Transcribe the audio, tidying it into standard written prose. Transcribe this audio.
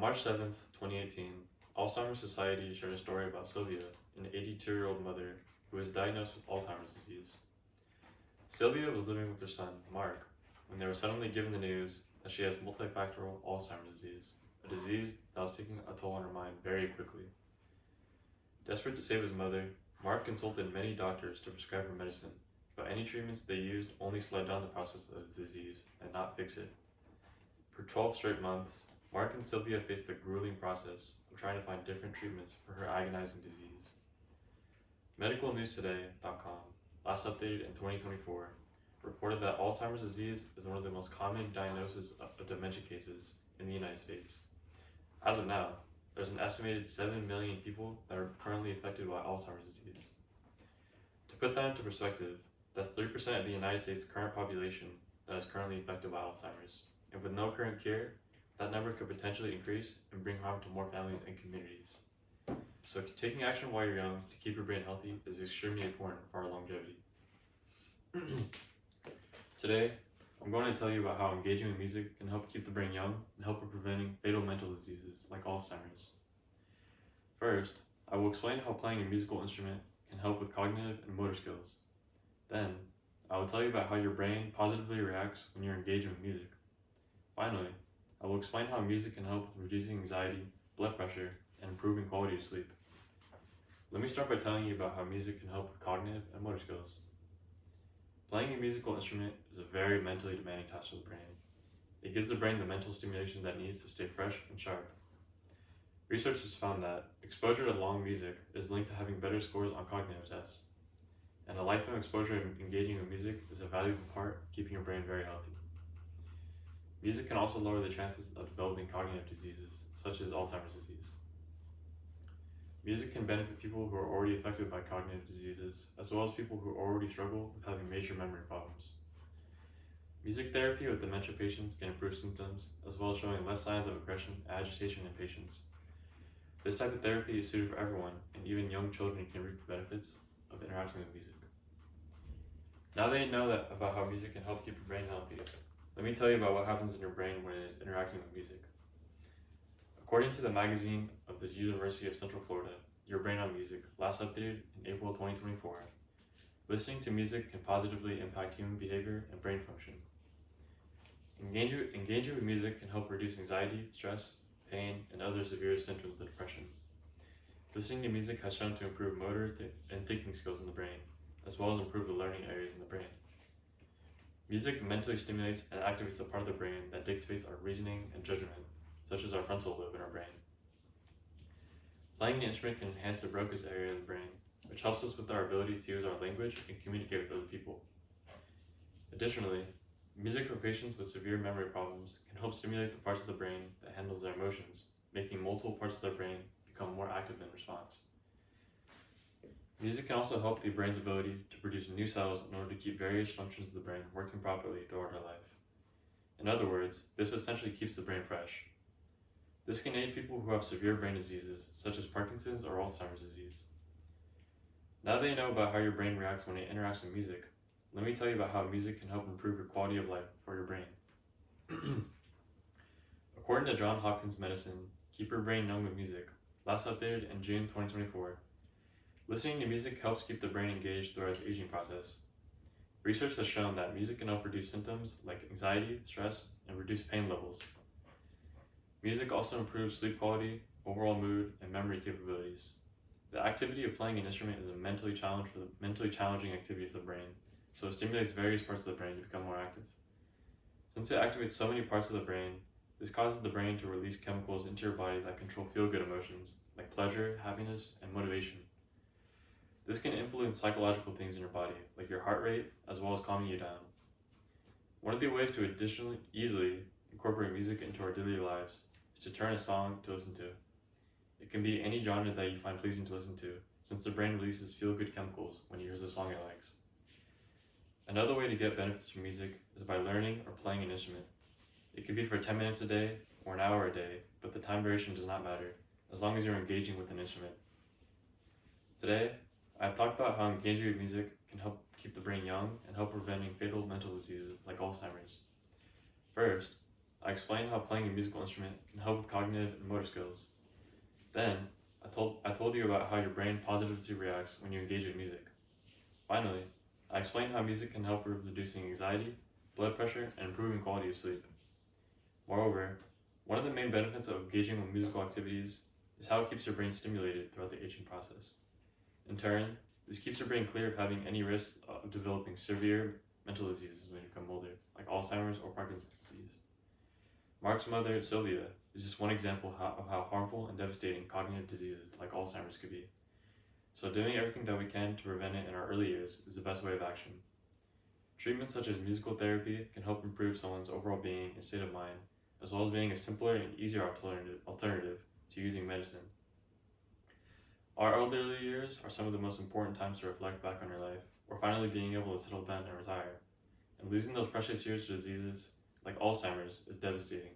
March 7th, 2018, Alzheimer's Society shared a story about Sylvia, an 82-year-old mother who was diagnosed with Alzheimer's disease. Sylvia was living with her son, Mark, when they were suddenly given the news that she has multifactorial Alzheimer's disease, a disease that was taking a toll on her mind very quickly. Desperate to save his mother, Mark consulted many doctors to prescribe her medicine, but any treatments they used only slowed down the process of the disease and not fix it. For 12 straight months, Mark and Sylvia faced the grueling process of trying to find different treatments for her agonizing disease. MedicalNewsToday.com, last updated in 2024, reported that Alzheimer's disease is one of the most common diagnoses of dementia cases in the United States. As of now, there's an estimated 7 million people that are currently affected by Alzheimer's disease. To put that into perspective, that's 3% of the United States' current population that is currently affected by Alzheimer's. And with no current cure, that number could potentially increase and bring harm to more families and communities. So taking action while you're young to keep your brain healthy is extremely important for our longevity. Today, I'm going to tell you about how engaging with music can help keep the brain young and help with preventing fatal mental diseases like Alzheimer's. First, I will explain how playing a musical instrument can help with cognitive and motor skills. Then, I will tell you about how your brain positively reacts when you're engaging with music. Finally, I will explain how music can help with reducing anxiety, blood pressure, and improving quality of sleep. Let me start by telling you about how music can help with cognitive and motor skills. Playing a musical instrument is a very mentally demanding task for the brain. It gives the brain the mental stimulation that it needs to stay fresh and sharp. Researchers found that exposure to long music is linked to having better scores on cognitive tests, and a lifetime exposure in engaging with music is a valuable part of keeping your brain very healthy. Music can also lower the chances of developing cognitive diseases, such as Alzheimer's disease. Music can benefit people who are already affected by cognitive diseases, as well as people who already struggle with having major memory problems. Music therapy with dementia patients can improve symptoms, as well as showing less signs of aggression, agitation, and patience. This type of therapy is suited for everyone, and even young children can reap the benefits of interacting with music. Now that you know about how music can help keep your brain healthy, let me tell you about what happens in your brain when it is interacting with music. According to the magazine of the University of Central Florida, Your Brain on Music, last updated in April 2024, listening to music can positively impact human behavior and brain function. Engaging with music can help reduce anxiety, stress, pain, and other severe symptoms of depression. Listening to music has shown to improve motor and thinking skills in the brain, as well as improve the learning areas in the brain. Music mentally stimulates and activates the part of the brain that dictates our reasoning and judgment, such as our frontal lobe in our brain. Playing an instrument can enhance the Broca's area of the brain, which helps us with our ability to use our language and communicate with other people. Additionally, music for patients with severe memory problems can help stimulate the parts of the brain that handles their emotions, making multiple parts of their brain become more active in response. Music can also help the brain's ability to produce new cells in order to keep various functions of the brain working properly throughout our life. In other words, this essentially keeps the brain fresh. This can aid people who have severe brain diseases, such as Parkinson's or Alzheimer's disease. Now that you know about how your brain reacts when it interacts with music, let me tell you about how music can help improve your quality of life for your brain. According to Johns Hopkins Medicine, Keep Your Brain Young with Music, last updated in June 2024, listening to music helps keep the brain engaged throughout its aging process. Research has shown that music can help reduce symptoms like anxiety, stress, and reduce pain levels. Music also improves sleep quality, overall mood, and memory capabilities. The activity of playing an instrument is a mentally challenging activity for the brain, so it stimulates various parts of the brain to become more active. Since it activates so many parts of the brain, this causes the brain to release chemicals into your body that control feel-good emotions like pleasure, happiness, and motivation. This can influence psychological things in your body, like your heart rate, as well as calming you down. One of the ways to additionally easily incorporate music into our daily lives is to turn a song to listen to. It can be any genre that you find pleasing to listen to, since the brain releases feel-good chemicals when it hears a song it likes. Another way to get benefits from music is by learning or playing an instrument. It could be for 10 minutes a day or an hour a day, but the time duration does not matter, as long as you're engaging with an instrument. Today, I've talked about how engaging with music can help keep the brain young and help preventing fatal mental diseases like Alzheimer's. First, I explained how playing a musical instrument can help with cognitive and motor skills. Then, I told you about how your brain positively reacts when you engage with music. Finally, I explained how music can help with reducing anxiety, blood pressure, and improving quality of sleep. Moreover, one of the main benefits of engaging with musical activities is how it keeps your brain stimulated throughout the aging process. In turn, this keeps your brain clear of having any risk of developing severe mental diseases when you become older, like Alzheimer's or Parkinson's disease. Mark's mother, Sylvia, is just one example of how harmful and devastating cognitive diseases like Alzheimer's could be. So doing everything that we can to prevent it in our early years is the best way of action. Treatments such as musical therapy can help improve someone's overall being and state of mind, as well as being a simpler and easier alternative to using medicine. Our elderly years are some of the most important times to reflect back on your life, or finally being able to settle down and retire. And losing those precious years to diseases like Alzheimer's is devastating.